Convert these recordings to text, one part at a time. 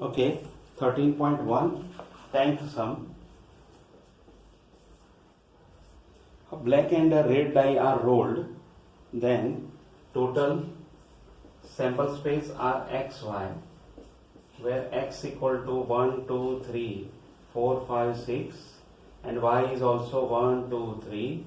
Okay, 13.1, 10th sum. A black and a red die are rolled, then total sample space are xy, where x equal to 1, 2, 3, 4, 5, 6, and y is also 1, 2, 3,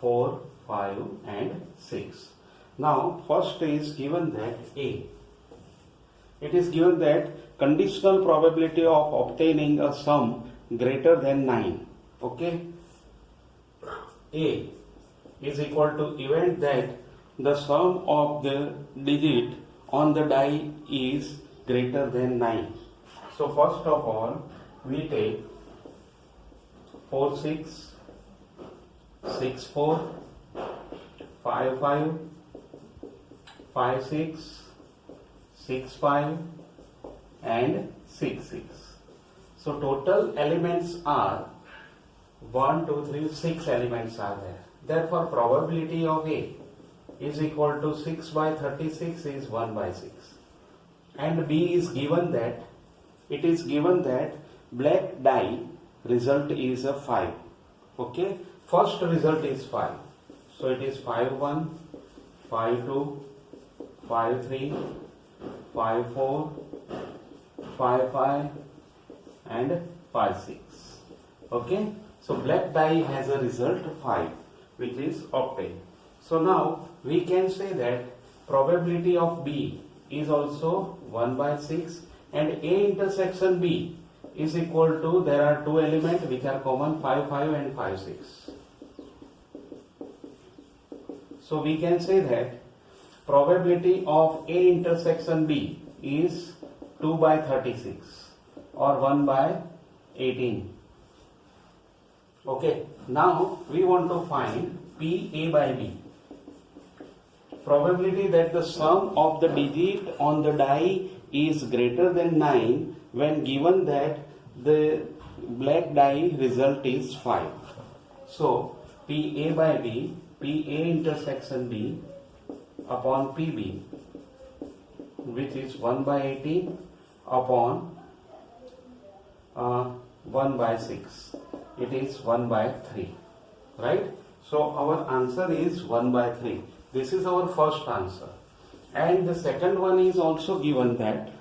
4, 5, and 6. Now, first is given that A. It is given that conditional probability of obtaining a sum greater than 9. Okay. A is equal to event that the sum of the digit on the die is greater than 9. So first of all, we take 4, 6, 6, 4, 5, 5, 5, 6, 6, 5 and 6, 6. So total elements are 1, 2, 3, 6 elements are there. Therefore probability of A is equal to 6 by 36 is 1 by 6. And B is given that, it is given that black die result is a 5. Okay, first result is 5. So it is 5, 1, 5, 2, 5, 3, 5, 4, 5, 5 and 5, 6. Okay, so black die has a result 5 which is obtained. So now we can say that probability of B is also 1 by 6 and A intersection B is equal to, there are two elements which are common, 5, 5 and 5, 6. So we can say that probability of A intersection B is 2 by 36 or 1 by 18. Okay, now we want to find P A by B. Probability that the sum of the digit on the die is greater than 9 when given that the black die result is 5. So P A by B, P A intersection B upon PB, which is 1 by 18 upon 1 by 6. It is 1 by 3. Right? So our answer is 1 by 3. This is our first answer. And the second one is also given that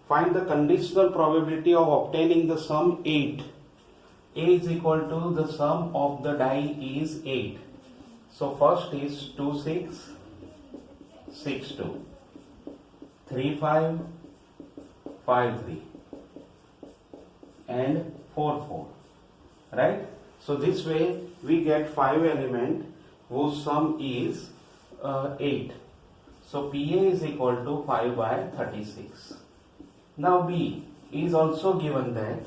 find the conditional probability of obtaining the sum 8. A is equal to the sum of the die is 8. So first is 2, 6, 6, 2, 3, 5, 5, 3 and 4, 4. Right? So this way we get 5 element whose sum is 8. So PA is equal to 5 by 36. Now B is also given that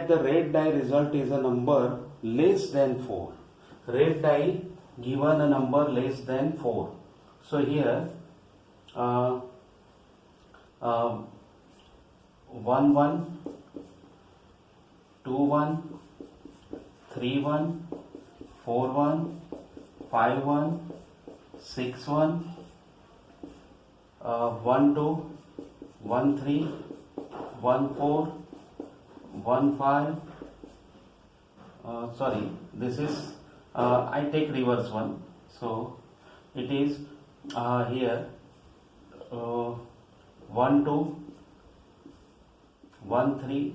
the red die result is a number less than 4. Red die given a number less than 4. So here 1, 1, 2, 1, 3, 1, 4, 1, 5, 1, 6, 1, 1, 2, 1, 3, 1, 4, 1, 5. Sorry, this is I take reverse one. So it is here 1, 2, 1, 3,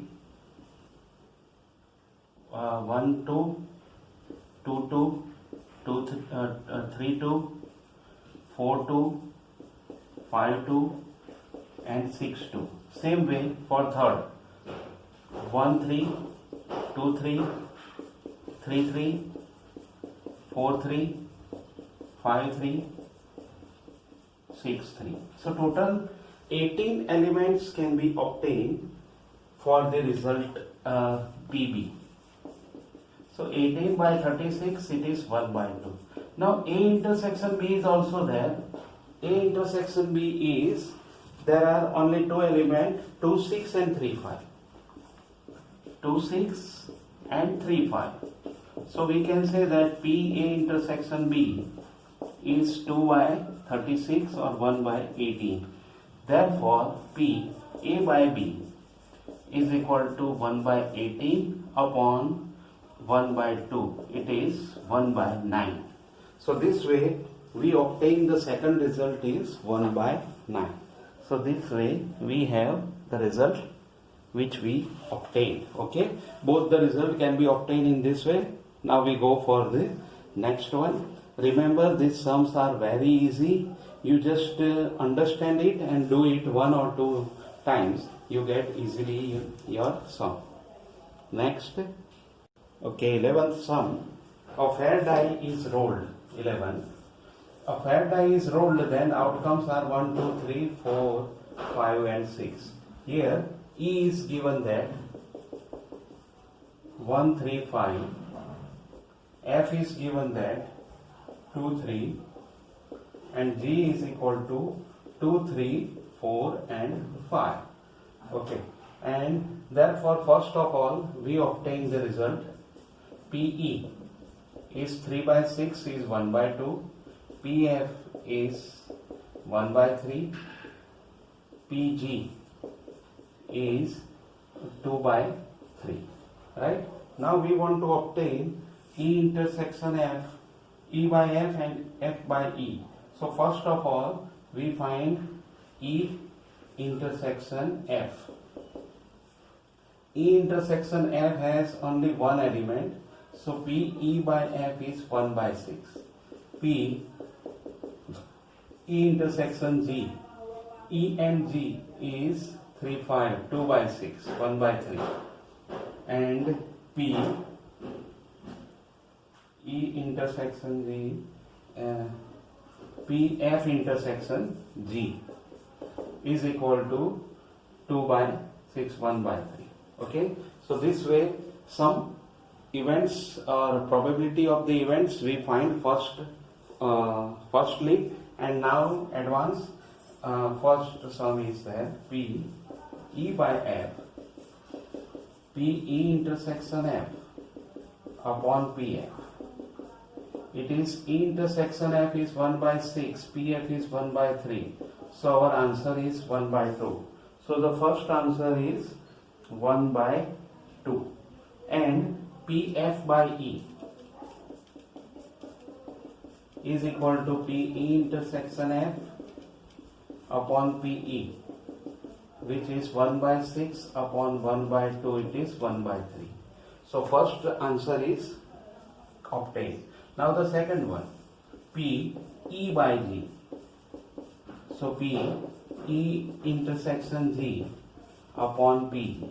1, 2, 2, 2, 3, 2, 4, 2, 5, 2 and 6, 2. Same way for third. 1, 3, 2, 3, 3, 3, 4, 3, 5, 3, 6, 3. So total 18 elements can be obtained for the result PB. So 18 by 36, it is 1 by 2. Now A intersection B is also there. A intersection B is, there are only two elements, 2, 6 and 3, 5. 2, 6 and 3, 5. So we can say that PA intersection B is 2 by 36 or 1 by 18. Therefore, P A by B is equal to 1 by 18 upon 1 by 2. It is 1 by 9. So this way we obtain the second result is 1 by 9. So this way we have the result which we obtained. Okay, both the result can be obtained in this way. Now we go for the next one. Remember, these sums are very easy. You just understand it and do it 1 or 2 times. You get easily your sum. Next, okay, 11th sum. A fair die is rolled. 11. A fair die is rolled, then outcomes are 1, 2, 3, 4, 5 and 6. Here E is given that 1, 3, 5. F is given that 2, 3. And G is equal to 2, 3, 4 and 5. Okay. And therefore, first of all, we obtain the result. PE is 3 by 6 is 1 by 2. PF is 1 by 3. PG is 2 by 3. Right? Now we want to obtain E intersection F, E by F and F by E. So first of all, we find E intersection F. E intersection F has only one element. So PE by F is 1 by 6. P E intersection G. E and G is 3, 5, 2 by 6, 1 by 3. And P E intersection G, PF intersection G is equal to 2 by 6, 1 by 3. Okay, so this way some events or probability of the events we find firstly, and now advance. First sum is there, P E by F, PE intersection F upon PF. It is E intersection F is 1 by 6, PF is 1 by 3. So our answer is 1 by 2. So the first answer is 1 by 2. And PF by E is equal to PE intersection F upon PE, which is 1 by 6 upon 1 by 2, it is 1 by 3. So first answer is obtained. Now the second one, P E by G. So P E intersection G upon P.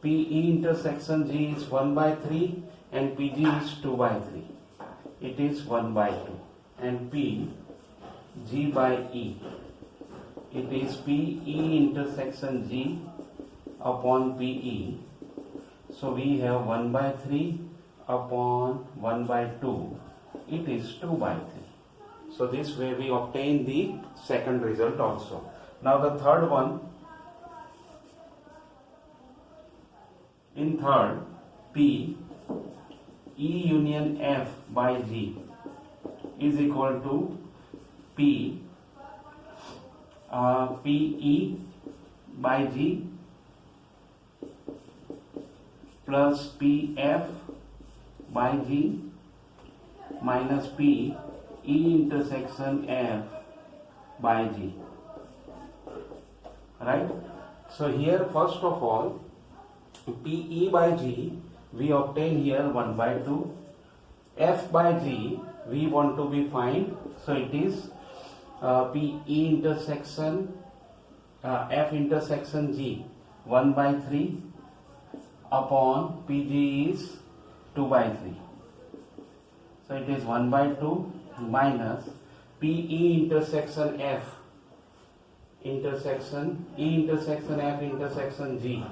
PE intersection G is 1 by 3 and PG is 2 by 3. It is 1 by 2. And P G by E. It is PE intersection G upon PE. So we have 1 by 3 upon 1 by 2. It is 2 by 3. So this way we obtain the second result also. Now the third one. In third, P E union F by G is equal to P PE by G plus PF by G minus P E intersection F by G. Right? So here first of all, PE by G we obtain here 1 by 2. F by G we want to be find. So it is PE intersection F intersection G 1 by 3 upon PG is 2 by 3. So it is 1 by 2 minus PE intersection F intersection E intersection F intersection G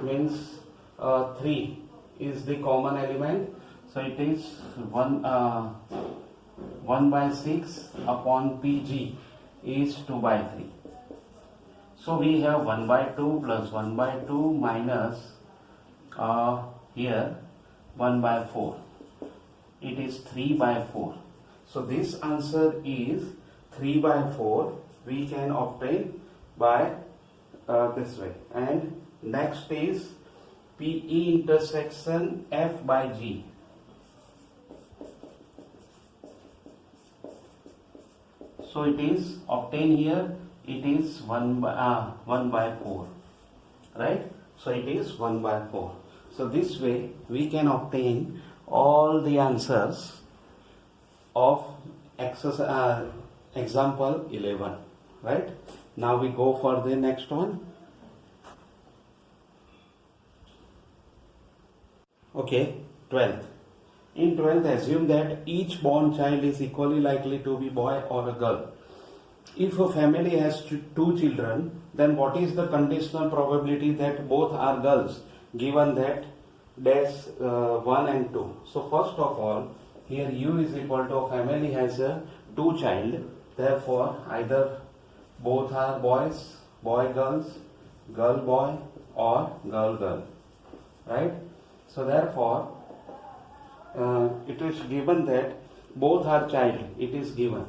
means 3 is the common element. So it is 1 by 6 upon PG is 2 by 3. So we have 1 by 2 plus 1 by 2 minus here 1 by 4. It is 3 by 4. So this answer is 3 by 4. We can obtain by this way. And next is PE intersection F by G. So it is obtained here. It is 1 by 4, right? So it is 1 by 4. So this way we can obtain all the answers of example 11, right? Now we go for the next one. Okay, 12th. In 12th, assume that each born child is equally likely to be boy or a girl. If a family has two children, then what is the conditional probability that both are girls, given that dash 1 and 2? So first of all, here U is equal to a family has a two child, therefore either both are boys, boy girls, girl boy, or girl girl, right? So therefore it is given that both are child. It is given.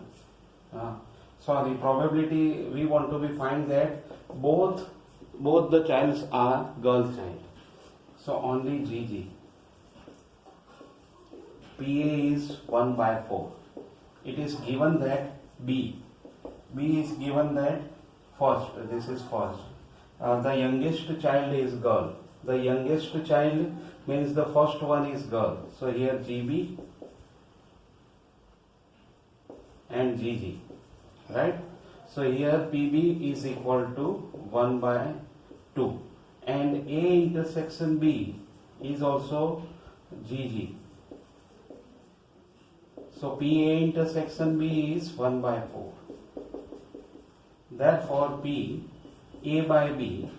Sorry, probability we want to be find that both the childs are girl child. So only GG. PA is 1 by 4. It is given that B is given that first. This is first. The youngest child is girl. The youngest child means the first one is girl. So here GB and GG, right? So here PB is equal to 1 by 2 and A intersection B is also GG. So PA intersection B is 1 by 4. Therefore P A by B,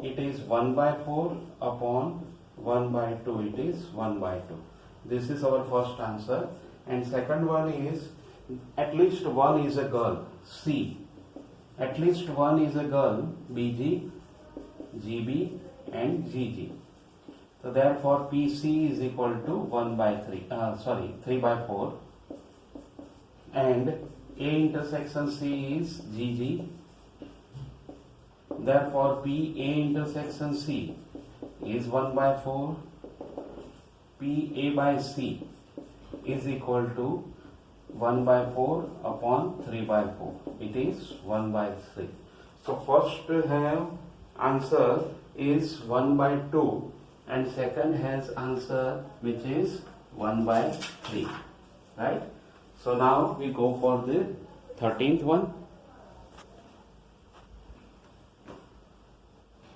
it is 1 by 4 upon 1 by 2. It is 1 by 2. This is our first answer. And second one is at least one is a girl. C. At least one is a girl. BG, GB and GG. So therefore PC is equal to 1 by 3. 3 by 4. And A intersection C is GG. Therefore P A intersection C is 1 by 4. P A by C is equal to 1 by 4 upon 3 by 4. It is 1 by 3. So first have answer is 1 by 2 and second has answer which is 1 by 3. Right? So now we go for the 13th one.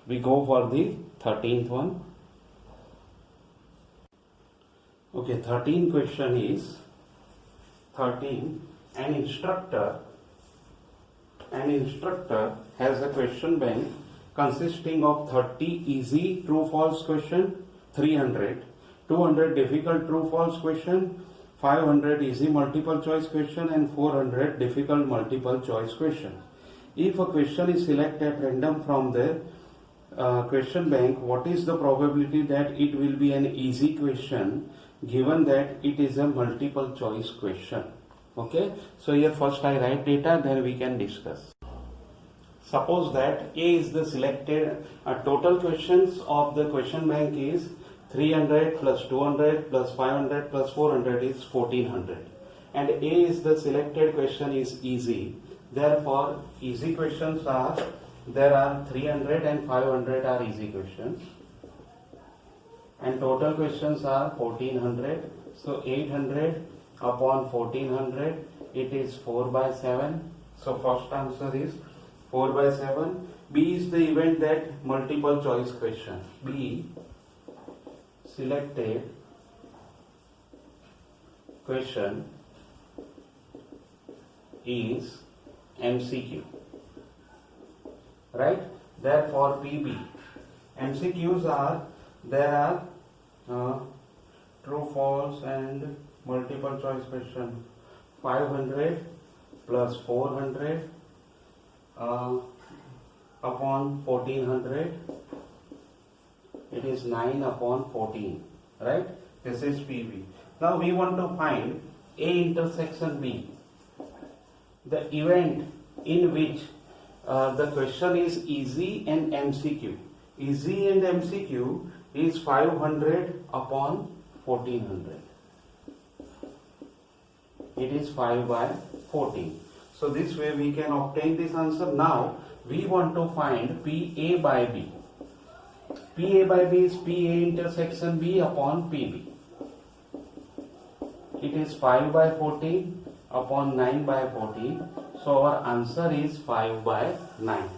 We go for the 13th one. Okay, 13th question is 13. An instructor has a question bank consisting of 30 easy true false question, 300, 200 difficult true false question, 500 easy multiple choice question and 400 difficult multiple choice question. If a question is selected at random from the question bank, what is the probability that it will be an easy question given that it is a multiple choice question? Okay, so here first I write data, then we can discuss. Suppose that A is the selected total questions of the question bank is 300 plus 200 plus 500 plus 400 is 1400 and A is the selected question is easy. Therefore easy questions are, there are 300 and 500 are easy questions and total questions are 1400. So 800 upon 1400, it is 4 by 7. So first answer is 4 by 7. B is the event that multiple choice question. B selected question is MCQ. Right? Therefore PB. MCQs are, there are true false and multiple choice question. 500 plus 400 upon 1400 It is 9 upon 14, right? This is PB. Now we want to find A intersection B, the event in which the question is easy and MCQ. Easy and MCQ is 500 upon 1400. It is 5 by 14. So this way we can obtain this answer. Now we want to find PA by B. PA by B is PA intersection B upon PB. It is 5 by 14 upon 9 by 14. So our answer is 5 by 9.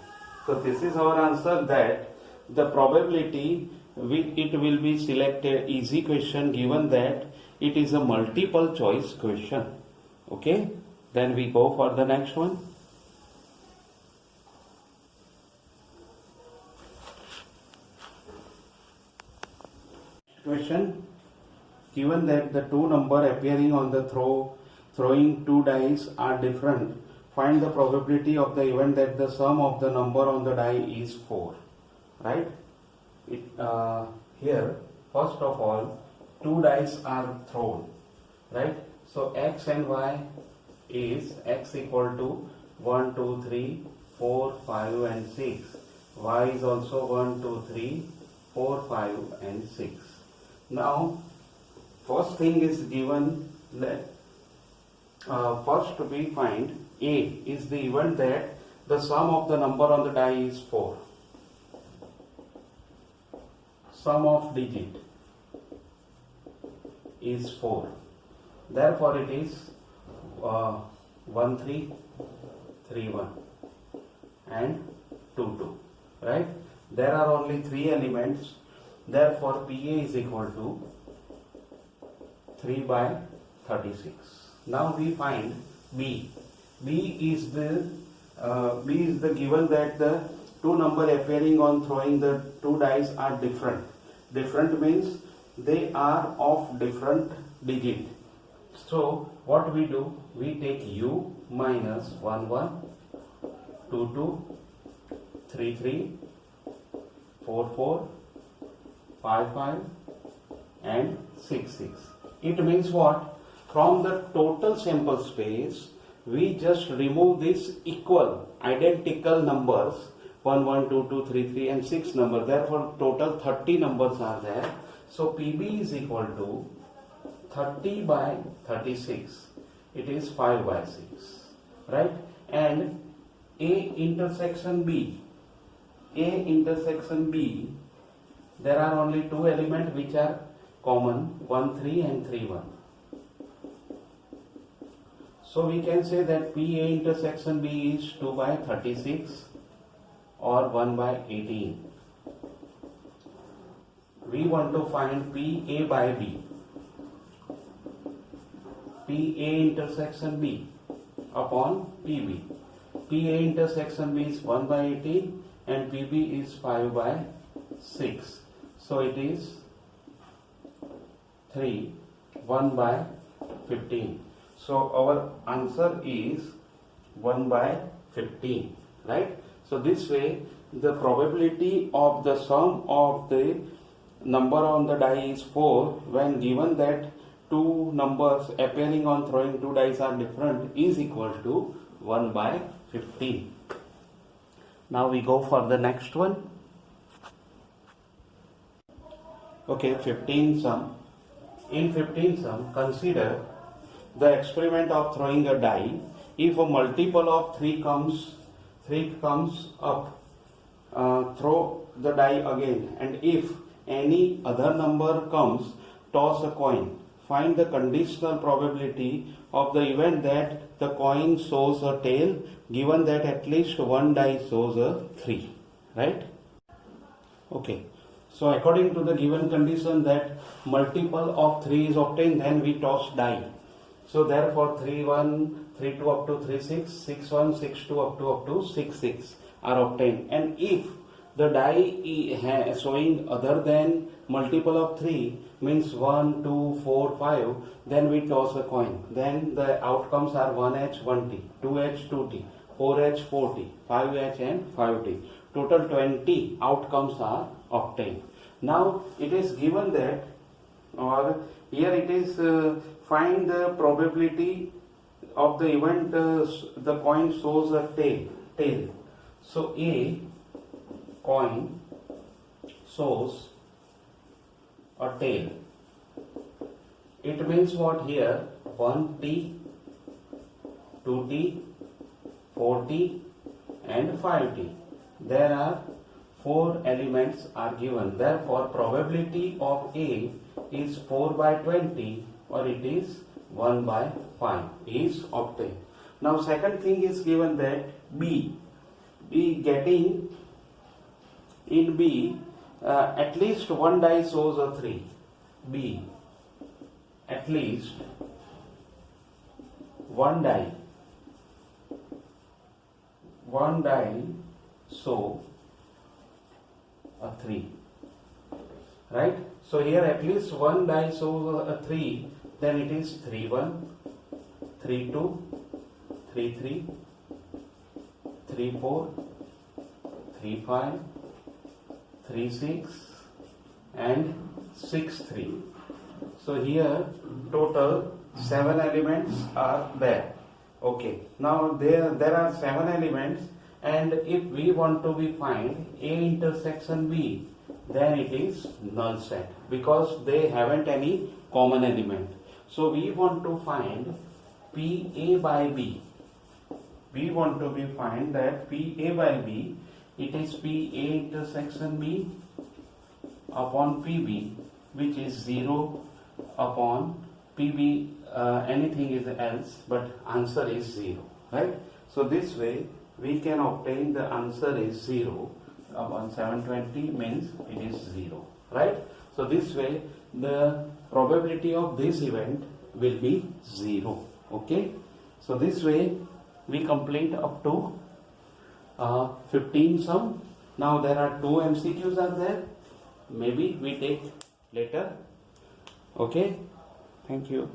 So this is our answer, that the probability it will be selected easy question given that it is a multiple choice question. Okay, then we go for the next one. Question: given that the two numbers appearing on the throwing two dice are different, find the probability of the event that the sum of the number on the die is 4. Right? Here, first of all, two dice are thrown. Right? So x and y is x equal to 1, 2, 3, 4, 5 and 6. Y is also 1, 2, 3, 4, 5 and 6. Now, first thing is given that first we find A is the event that the sum of the number on the die is 4. Sum of digit is 4. Therefore, it is 1, 3, 3, 1 and 2, 2. Right? There are only 3 elements. Therefore, PA is equal to 3 by 36. Now we find B. B is the given that the two number appearing on throwing the two dice are different. Different means they are of different digit. So what we do? We take U minus 1, 1, 2, 2, 3, 3, 4, 4, 5, 5 and 6, 6. It means what? From the total sample space, we just remove these equal, identical numbers 1, 1, 2, 2, 3, 3 and 6 number. Therefore, total 30 numbers are there. So PB is equal to 30 by 36. It is 5 by 6. Right? And A intersection B. A intersection B, there are only two elements which are common, 1, 3 and 3, 1. So we can say that PA intersection B is 2 by 36 or 1 by 18. We want to find PA by B. PA intersection B upon PB. PA intersection B is 1 by 18 and PB is 5 by 6. So it is 3, 1 by 15. So our answer is 1 by 15. Right? So this way the probability of the sum of the number on the die is 4 when given that two numbers appearing on throwing two dice are different is equal to 1 by 15. Now we go for the next one. Okay, 15 sum. In 15 sum, consider the experiment of throwing a die. If a multiple of 3 comes up, throw the die again, and if any other number comes, toss a coin. Find the conditional probability of the event that the coin shows a tail, given that at least one die shows a 3. Right? Okay. So according to the given condition that multiple of 3 is obtained, then we toss die. So therefore 3, 1, 3, 2 up to 3, 6, 6, 1, 6, 2 up to 6, 6 are obtained. And if the die showing other than multiple of 3 means 1, 2, 4, 5, then we toss a coin. Then the outcomes are 1H, 1T, 2H, 2T, 4H, 4T, 5H and 5T. Total 20 outcomes are obtained. Now it is given that, or here it is find the probability of the event the coin shows a tail. So a coin shows a tail. It means what here? 1t, 2t, 4t and 5t. There are 4 elements are given. Therefore, probability of A is 4 by 20 or it is 1 by 5 is obtained. Now, second thing is given that B getting in B at least one die shows a 3. B at least one die show a 3, right? So here at least one die shows a 3, then it is 3-1, 3-2, 3-3, 3-4, 3-5, 3-6 and 6-3. So here total 7 elements are there. Okay, now there are 7 elements, and if we want to be find A intersection B, then it is null set because they haven't any common element. So we want to find PA by B. We want to be find that PA by B, it is PA intersection B upon PB, which is 0 upon PB, anything is else, but answer is 0, right? So this way we can obtain the answer is 0 upon 720 means it is 0, right? So this way the probability of this event will be 0, okay? So this way we complete up to 15 sum. Now there are 2 MCQs are there, maybe we take later, okay? Thank you.